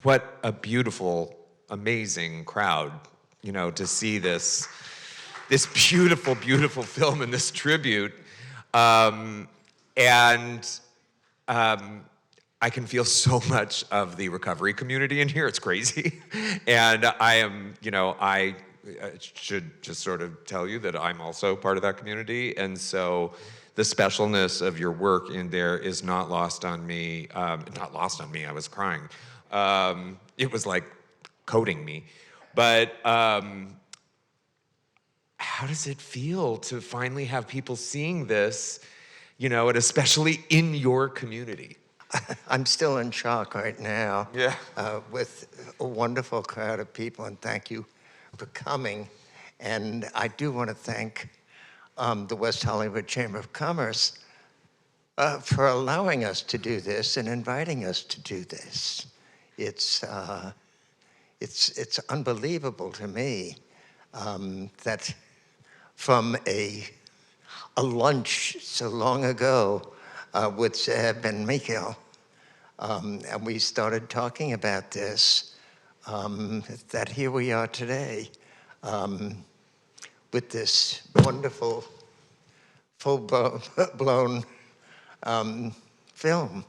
what a beautiful, amazing crowd, to see this beautiful, beautiful film and this tribute. And I can feel so much of the recovery community in here. It's crazy. And I should just sort of tell you that I'm also part of that community. And so the specialness of your work in there is not lost on me. Not lost on me, I was crying. It was like coating me. But how does it feel to finally have people seeing this, and especially in your community? I'm still in shock right now. Yeah. With a wonderful crowd of people, and thank you for coming. And I do want to thank the West Hollywood Chamber of Commerce for allowing us to do this and inviting us to do this. It's unbelievable to me that from a lunch so long ago with Zeb and Mikhail, and we started talking about this, that here we are today with this wonderful, full-blown film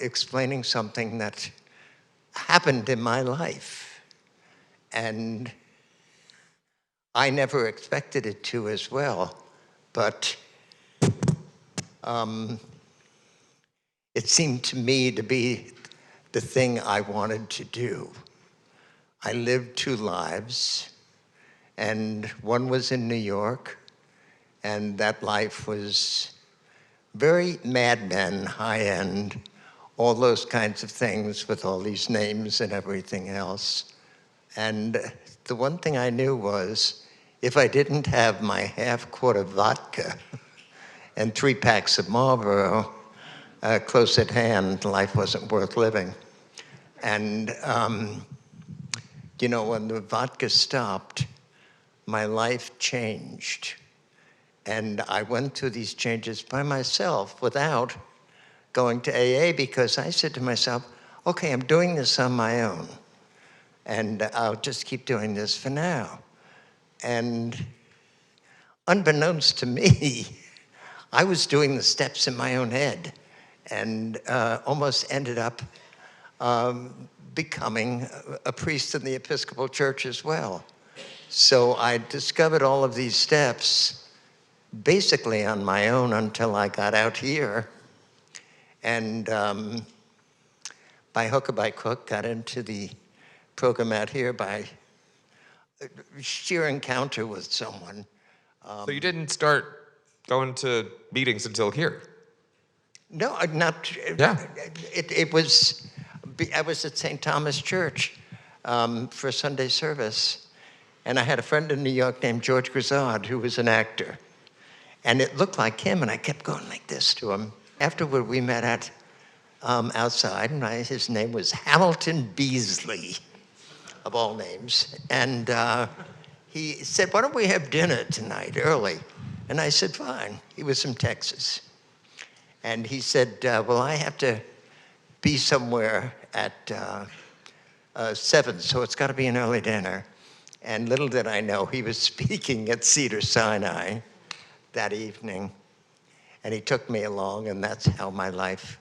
explaining something that happened in my life. And I never expected it to as well, but it seemed to me to be the thing I wanted to do. I lived two lives, and one was in New York, and that life was very Mad Men, high-end, all those kinds of things with all these names and everything else. And the one thing I knew was, if I didn't have my half-quart of vodka and 3 packs of Marlboro close at hand, life wasn't worth living. And, when the vodka stopped, my life changed. And I went through these changes by myself without going to AA, because I said to myself, okay, I'm doing this on my own, and I'll just keep doing this for now. And unbeknownst to me, I was doing the steps in my own head, and almost ended up becoming a priest in the Episcopal Church as well. So I discovered all of these steps basically on my own until I got out here. And by hook or by crook, got into the program out here by sheer encounter with someone. So you didn't start going to meetings until here? No, not. Yeah. It was. I was at St. Thomas Church for Sunday service, and I had a friend in New York named George Grizzard, who was an actor, and it looked like him, and I kept going like this to him. Afterward, we met at outside, and his name was Hamilton Beasley, of all names, and he said, "Why don't we have dinner tonight early?" And I said, "Fine." He was from Texas. And he said, well, I have to be somewhere at 7, so it's got to be an early dinner. And little did I know, he was speaking at Cedar Sinai that evening. And he took me along, and that's how my life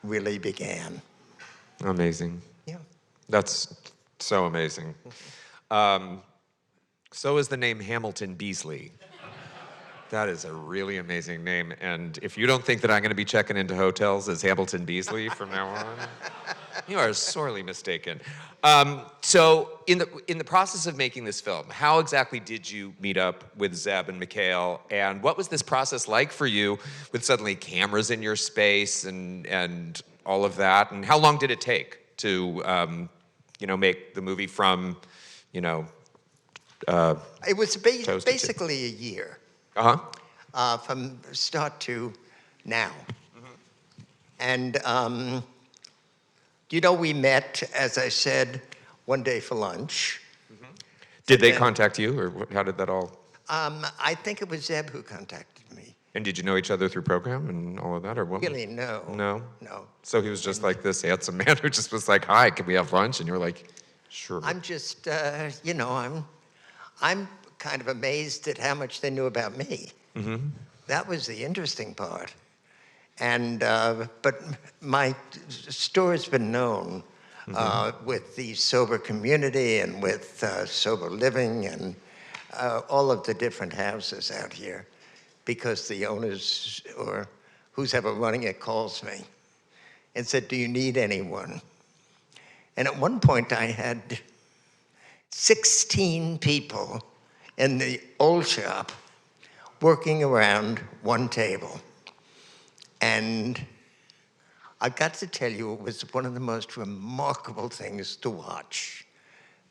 really began. Amazing. Yeah. That's so amazing. So is the name Hamilton Beasley. That is a really amazing name. And if you don't think that I'm going to be checking into hotels as Hamilton Beasley from now on, you are sorely mistaken. So in the process of making this film, how exactly did you meet up with Zeb and Mikhail? And what was this process like for you with suddenly cameras in your space and all of that? And how long did it take to, make the movie from, It was basically a year. Uh-huh. From start to now. And, we met, as I said, one day for lunch. Did they contact you, or how did that all? I think it was Zeb who contacted me. And did you know each other through program and all of that, or what? Really, no. No? No. So he was just like this handsome man who just was like, hi, can we have lunch? And you were like, sure. I'm just, I'm kind of amazed at how much they knew about me. That was the interesting part. And, but my story's been known with the sober community and with sober living and all of the different houses out here, because the owners or who's ever running it calls me and said, do you need anyone? And at one point I had 16 people in the old shop working around one table. And I've got to tell you, it was one of the most remarkable things to watch,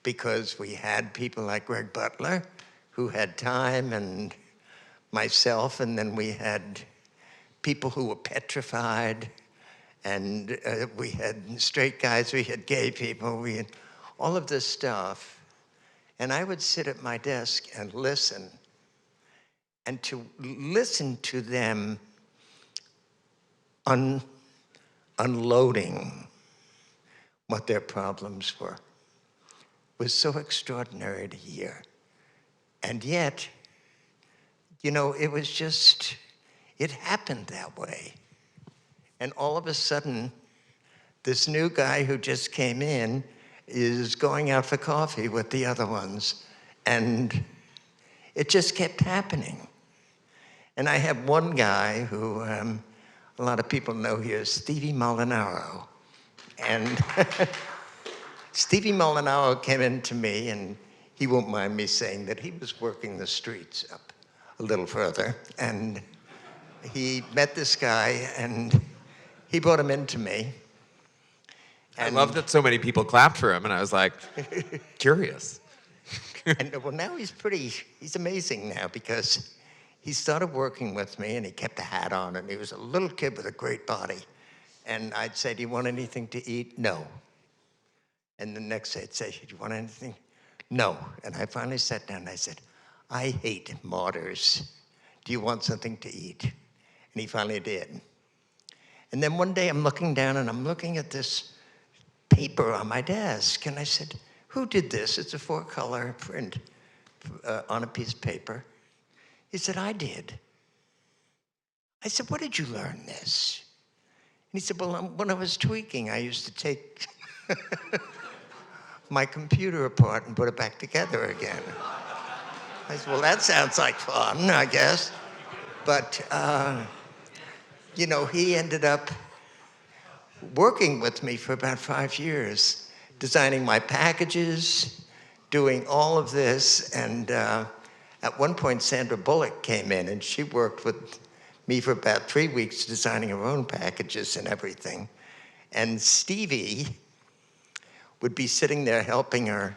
because we had people like Greg Butler, who had time, and myself, and then we had people who were petrified, and we had straight guys, we had gay people, we had all of this stuff. And I would sit at my desk and listen, and to listen to them unloading what their problems were was so extraordinary to hear. And yet, it was just, it happened that way. And all of a sudden, this new guy who just came in is going out for coffee with the other ones. And it just kept happening. And I have one guy who a lot of people know here, Stevie Molinaro. And Stevie Molinaro came in to me, and he won't mind me saying that he was working the streets up a little further. And he met this guy, and he brought him into me. I love that so many people clapped for him, and I was like, curious. And well, now he's amazing now, because he started working with me, and he kept a hat on, and he was a little kid with a great body. And I'd say, do you want anything to eat? No. And the next day I'd say, do you want anything? No. And I finally sat down and I said, I hate martyrs. Do you want something to eat? And he finally did. And then one day I'm looking down and I'm looking at this paper on my desk, and I said, who did this? It's a 4-color print on a piece of paper. He said, I did. I said, where did you learn this? And he said, well, when I was tweaking, I used to take my computer apart and put it back together again. I said, well, that sounds like fun, I guess. But, he ended up working with me for about 5 years, designing my packages, doing all of this. And at one point, Sandra Bullock came in, and she worked with me for about 3 weeks designing her own packages and everything. And Stevie would be sitting there helping her,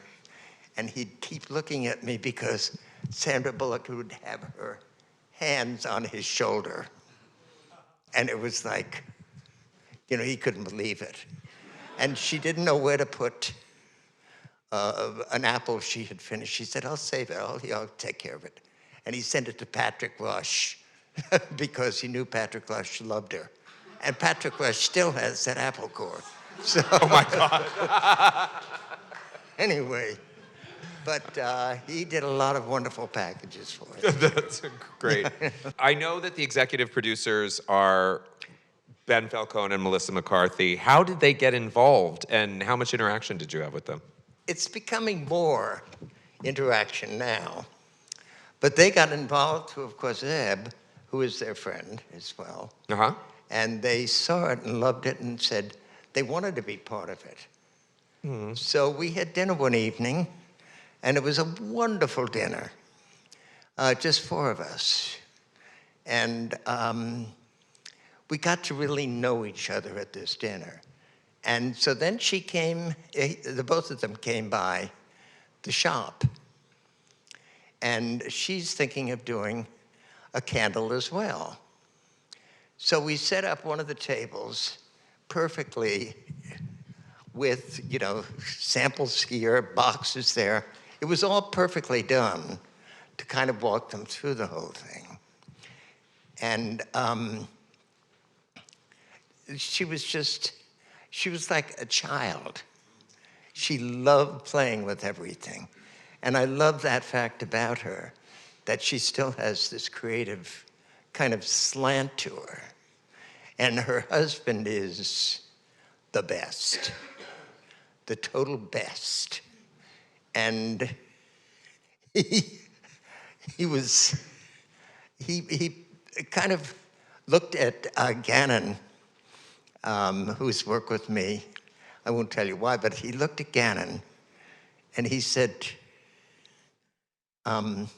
and he'd keep looking at me because Sandra Bullock would have her hands on his shoulder. And it was like, he couldn't believe it. And she didn't know where to put an apple she had finished. She said, I'll save it, I'll take care of it. And he sent it to Patrick Rush because he knew Patrick Rush loved her. And Patrick Rush still has that apple core. So, Oh my God. anyway, but he did a lot of wonderful packages for us. That's great. I know that the executive producers are Ben Falcone and Melissa McCarthy. How did they get involved, and how much interaction did you have with them? It's becoming more interaction now. But they got involved through, of course, Zeb, who is their friend as well. Uh-huh. And they saw it and loved it and said they wanted to be part of it. Mm-hmm. So we had dinner one evening, and it was a wonderful dinner, just 4 of us. And we got to really know each other at this dinner. And so then she came, the both of them came by the shop. And she's thinking of doing a candle as well. So we set up one of the tables perfectly with, samples here, boxes there. It was all perfectly done to kind of walk them through the whole thing. And she was like a child. She loved playing with everything. And I love that fact about her, that she still has this creative kind of slant to her. And her husband is the best, the total best. And he, he kind of looked at Gannon, who's worked with me. I won't tell you why, but he looked at Gannon and he said, how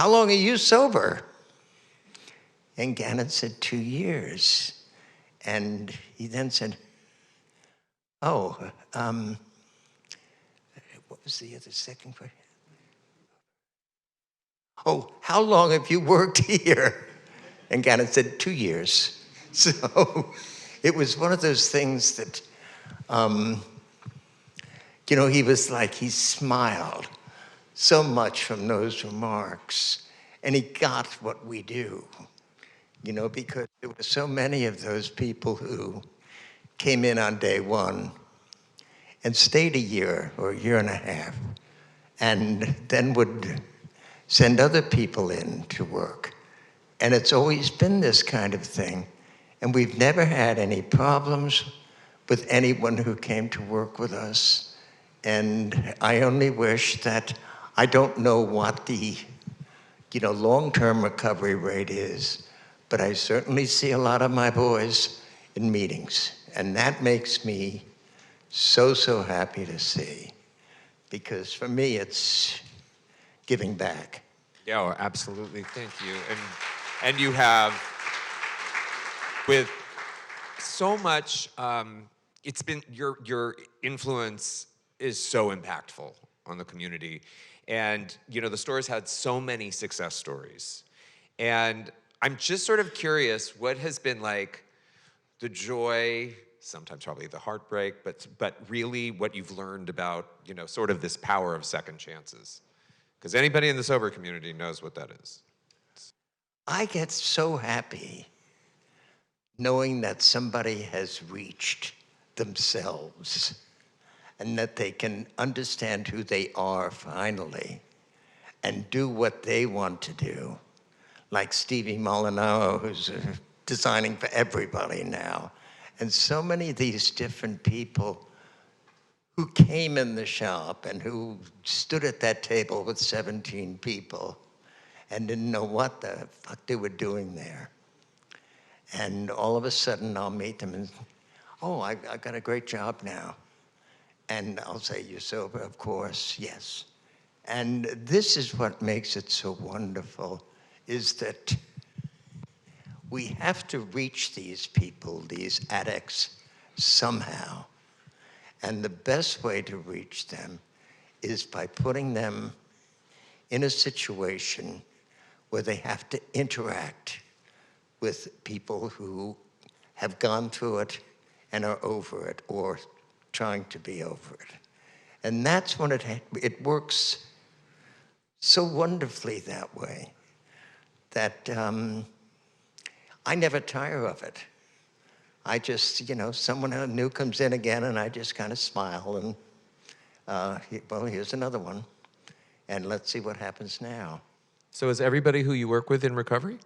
long are you sober? And Gannon said, 2 years. And he then said, oh, what was the other second question? Oh, how long have you worked here? And Gannon said, 2 years. So it was one of those things that, he was like, he smiled so much from those remarks. And he got what we do, because there were so many of those people who came in on day one and stayed a year or a year and a half, and then would send other people in to work. And it's always been this kind of thing. And we've never had any problems with anyone who came to work with us. And I only wish that, I don't know what the long-term recovery rate is, but I certainly see a lot of my boys in meetings. And that makes me so happy to see. Because for me, it's giving back. Yeah, oh, absolutely. Thank you. And you have, with so much, it's been, your influence is so impactful on the community. And, the store's had so many success stories. And I'm just sort of curious, what has been like the joy, sometimes probably the heartbreak, but really what you've learned about, sort of this power of second chances? Because anybody in the sober community knows what that is. I get so happy knowing that somebody has reached themselves and that they can understand who they are finally and do what they want to do. Like Stevie Molinaro, who's designing for everybody now. And so many of these different people who came in the shop and who stood at that table with 17 people and didn't know what the fuck they were doing there. And all of a sudden I'll meet them and, oh, I got a great job now. And I'll say, you're sober? Of course, yes. And this is what makes it so wonderful, is that we have to reach these people, these addicts, somehow. And the best way to reach them is by putting them in a situation where they have to interact with people who have gone through it and are over it or trying to be over it. And that's when it works so wonderfully that way that I never tire of it. I just, someone new comes in again and I just kind of smile and, well, here's another one. And let's see what happens now. So is everybody who you work with in recovery?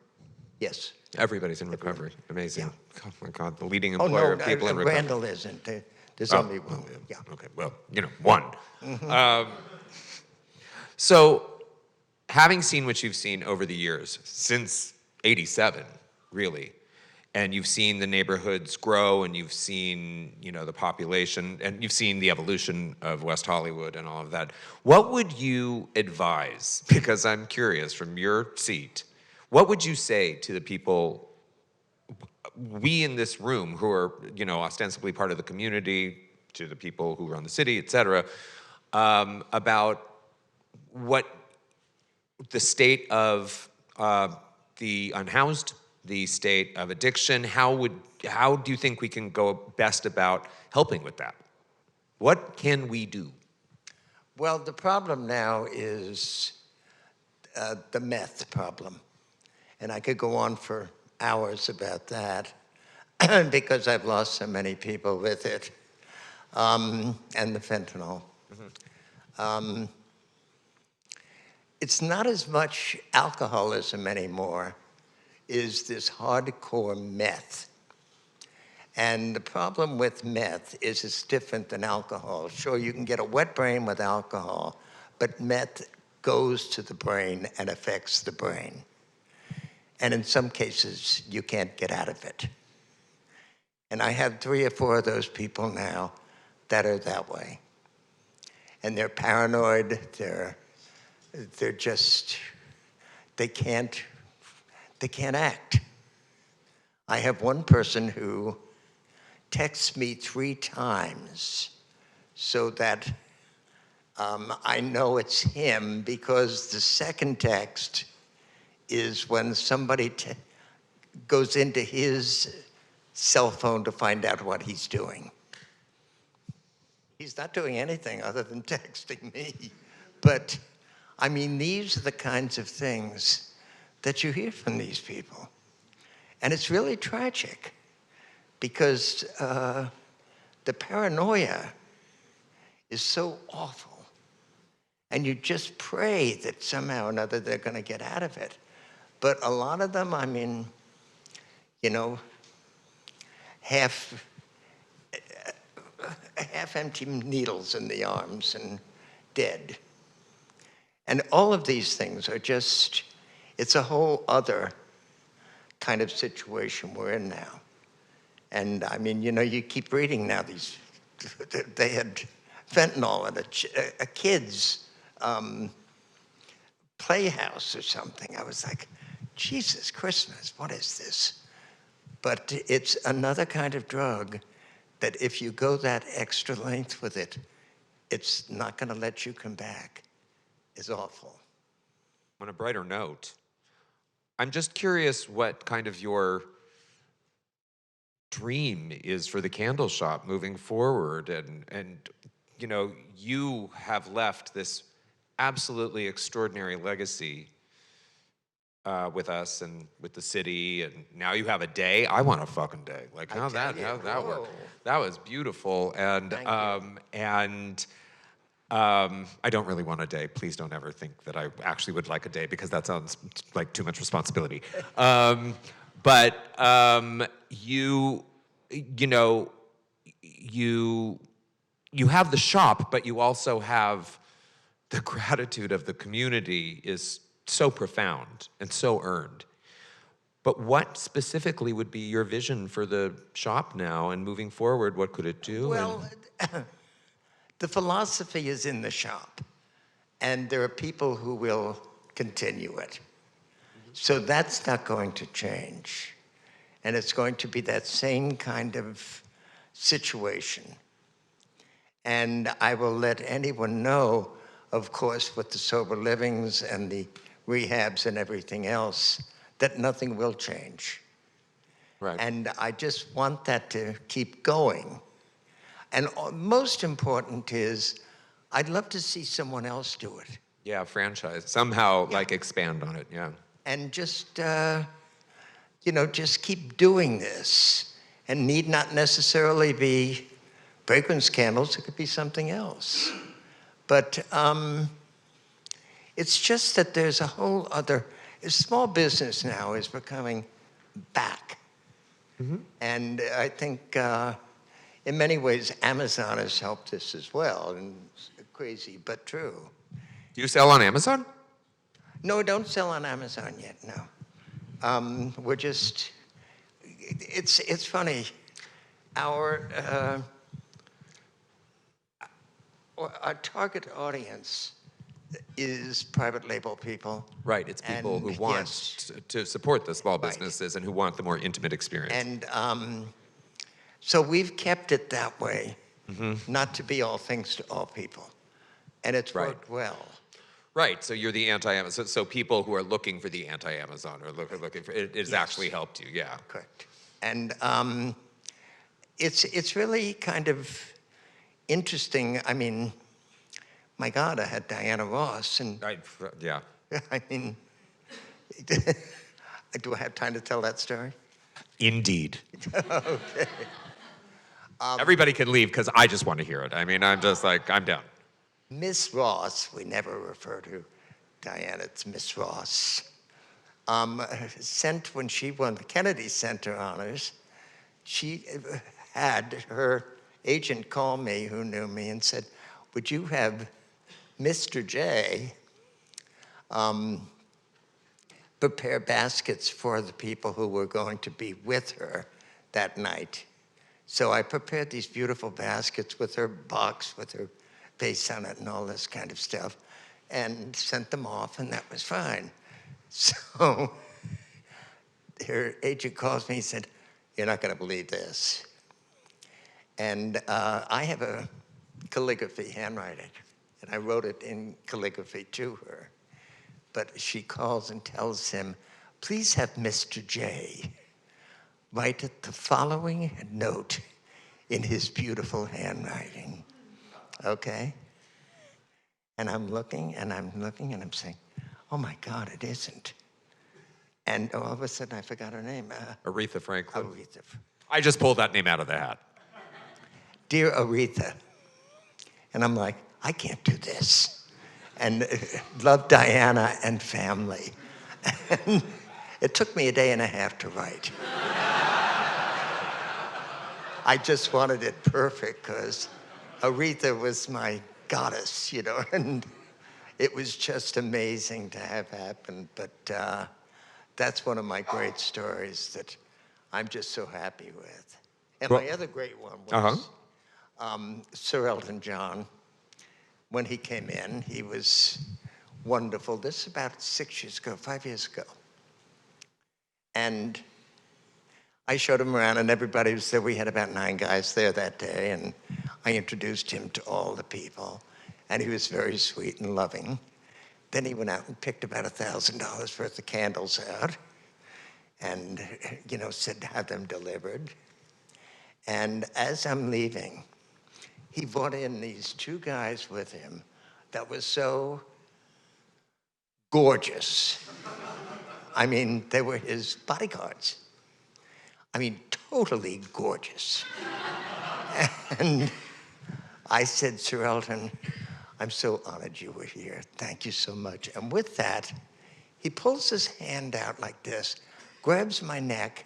Yes. Everybody's in recovery. Amazing. Yeah. Oh my God, the leading employer of people in recovery. Randall isn't. There's only one. Yeah. Okay, well, one. So having seen what you've seen over the years, since 87, really, and you've seen the neighborhoods grow and you've seen, the population and you've seen the evolution of West Hollywood and all of that, what would you advise? Because I'm curious from your seat, what would you say to the people, we in this room who are, ostensibly part of the community, to the people who run the city, et cetera, about what the state of the unhoused, the state of addiction, how do you think we can go best about helping with that? What can we do? Well, the problem now is the meth problem. And I could go on for hours about that because I've lost so many people with it, and the fentanyl. It's not as much alcoholism anymore, is this hardcore meth. And the problem with meth is it's different than alcohol. Sure, you can get a wet brain with alcohol, but meth goes to the brain and affects the brain. And in some cases, you can't get out of it. And I have 3 or 4 of those people now that are that way. And they're paranoid, they're just, they can't act. I have one person who texts me 3 times so that I know it's him, because the second text is when somebody goes into his cell phone to find out what he's doing. He's not doing anything other than texting me. But, I mean, these are the kinds of things that you hear from these people. And it's really tragic, because the paranoia is so awful. And you just pray that somehow or another they're going to get out of it. But a lot of them, I mean, you know, half empty needles in the arms and dead. And all of these things are just, it's a whole other kind of situation we're in now. And I mean, you know, you keep reading now these, they had fentanyl at a kid's playhouse or something. I was like, Jesus Christmas, what is this? But it's another kind of drug that if you go that extra length with it, it's not going to let you come back. It's awful. On a brighter note, I'm just curious what kind of your dream is for the candle shop moving forward. And you know, you have left this absolutely extraordinary legacy with us and with the city, and now you have a day. I want a fucking day. Like, how'd that work? That was beautiful. And I don't really want a day. Please don't ever think that I actually would like a day, because that sounds like too much responsibility. But you know, you have the shop, but you also have the gratitude of the community is so profound and so earned. But what specifically would be your vision for the shop now and moving forward? What could it do? Well, the philosophy is in the shop, and there are people who will continue it. So that's not going to change. And it's going to be that same kind of situation. And I will let anyone know, of course, with the sober livings and the rehabs and everything else, that nothing will change. Right. And I just want that to keep going. And most important is, I'd love to see someone else do it. Yeah, franchise. Somehow, like, expand on it, yeah. And just, you know, just keep doing this. And need not necessarily be fragrance candles. It could be something else. But it's just that there's a whole other, small business now is becoming back. Mm-hmm. And I think in many ways, Amazon has helped us as well. And it's crazy, but true. Do you sell on Amazon? No, don't sell on Amazon yet, no. We're just, it's funny. Our target audience is private label people. Right, it's people who want to support the small businesses and who want the more intimate experience. And so we've kept it that way, not to be all things to all people. And it's worked well. Right, so you're the anti-Amazon. So people who are looking for the anti-Amazon or looking for it has actually helped you, yeah. Correct. And it's really kind of interesting. I mean, my God, I had Diana Ross, and Yeah. I mean, Do I have time to tell that story? Indeed. Okay. Everybody can leave because I just want to hear it. I mean, I'm just like, I'm down. Miss Ross, we never refer to Diana, it's Miss Ross, sent when she won the Kennedy Center honors, she had her agent call me, who knew me, and said, would you have Mr. J prepare baskets for the people who were going to be with her that night? So I prepared these beautiful baskets with her box, with her face on it and all this kind of stuff, and sent them off, and that was fine. So her agent calls me and said, you're not going to believe this. And I have a calligraphy handwriting, and I wrote it in calligraphy to her. But she calls and tells him, please have Mr. J write the following note in his beautiful handwriting, okay? And I'm looking, and I'm looking, and I'm saying, oh my God, it isn't. And all of a sudden, I forgot her name. Aretha Franklin. Aretha. I just pulled that name out of the hat. Dear Aretha. And I'm like, I can't do this. And love Diana and family. And it took me a day and a half to write. I just wanted it perfect because Aretha was my goddess, you know, and it was just amazing to have happen. But that's one of my great stories that I'm just so happy with. And my other great one was Sir Elton John. When he came in, he was wonderful. This is about 6 years ago, 5 years ago. And I showed him around, and everybody was there. We had about 9 guys there that day, and I introduced him to all the people, and he was very sweet and loving. Then he went out and picked about $1,000 worth of candles out and, you know, said to have them delivered. And as I'm leaving, he brought in these 2 guys with him that was so gorgeous. I mean, they were his bodyguards. I mean, totally gorgeous. And I said, Sir Elton, I'm so honored you were here. Thank you so much. And with that, he pulls his hand out like this, grabs my neck,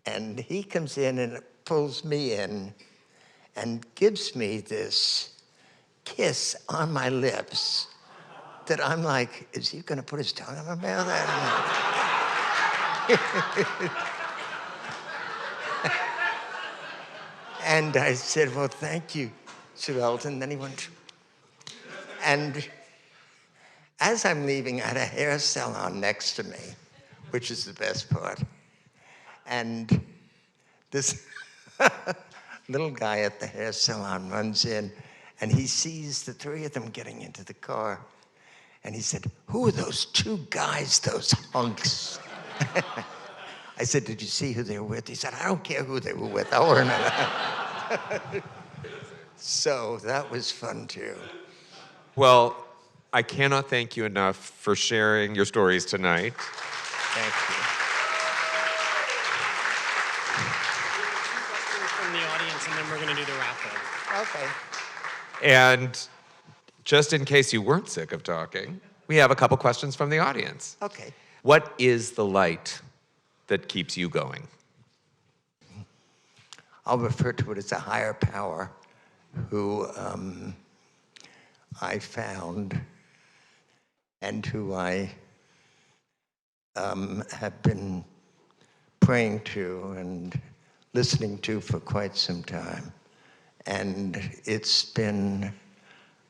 and he comes in and pulls me in and gives me this kiss on my lips that I'm like, is he gonna put his tongue in my mouth? I don't know. And I said, well, thank you, Sir Elton. Then he went, and as I'm leaving, I had a hair salon next to me, which is the best part. And this little guy at the hair salon runs in, and he sees the 3 of them getting into the car. And he said, who are those 2 guys, those hunks? I said, did you see who they were with? He said, I don't care who they were with. I want to know. So that was fun, too. Well, I cannot thank you enough for sharing your stories tonight. Thank you. From the audience, and then we're going to do the wrap-up. Okay. And just in case you weren't sick of talking, we have a couple questions from the audience. Okay. What is the light that keeps you going? I'll refer to it as a higher power who I found and who I have been praying to and listening to for quite some time. And it's been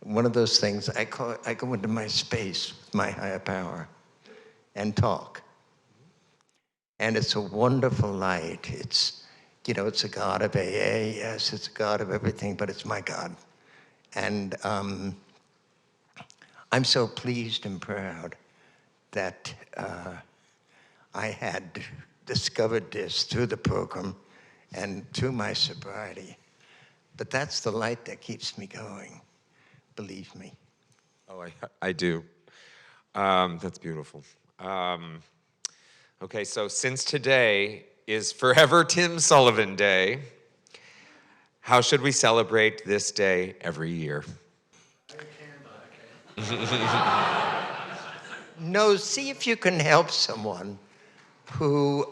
one of those things, I go into my space with my higher power and talk. And it's a wonderful light. It's, you know, it's a God of AA, yes, it's a God of everything, but it's my God. And I'm so pleased and proud that I had discovered this through the program and through my sobriety. But that's the light that keeps me going, believe me. Oh, I do. That's beautiful. Okay, so since today is Forever Tim Sullivan Day, how should we celebrate this day every year? No, see if you can help someone who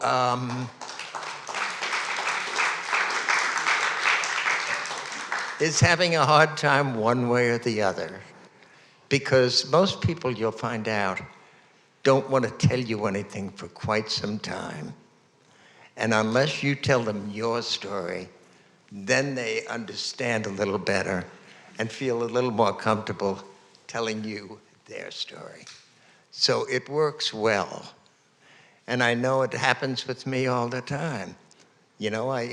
is having a hard time one way or the other. Because most people, you'll find out, don't want to tell you anything for quite some time. And unless you tell them your story, then they understand a little better and feel a little more comfortable telling you their story. So it works well. And I know it happens with me all the time. You know,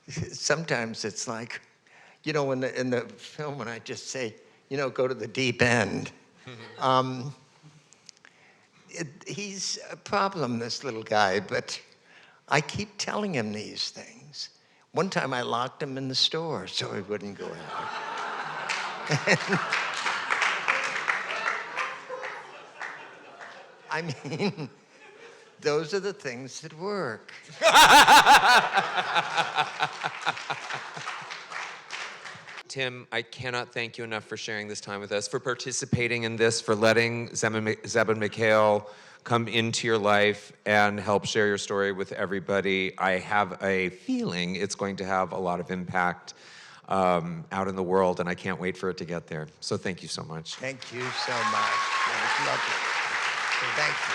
sometimes it's like, you know, in the film, when I just say, you know, go to the deep end. He's a problem, this little guy, but I keep telling him these things. One time I locked him in the store so he wouldn't go out. I mean, those are the things that work. Tim, I cannot thank you enough for sharing this time with us, for participating in this, for letting Zeb and Mikhail come into your life and help share your story with everybody. I have a feeling it's going to have a lot of impact out in the world, and I can't wait for it to get there. So thank you so much. Thank you so much. It was lovely. Thank you.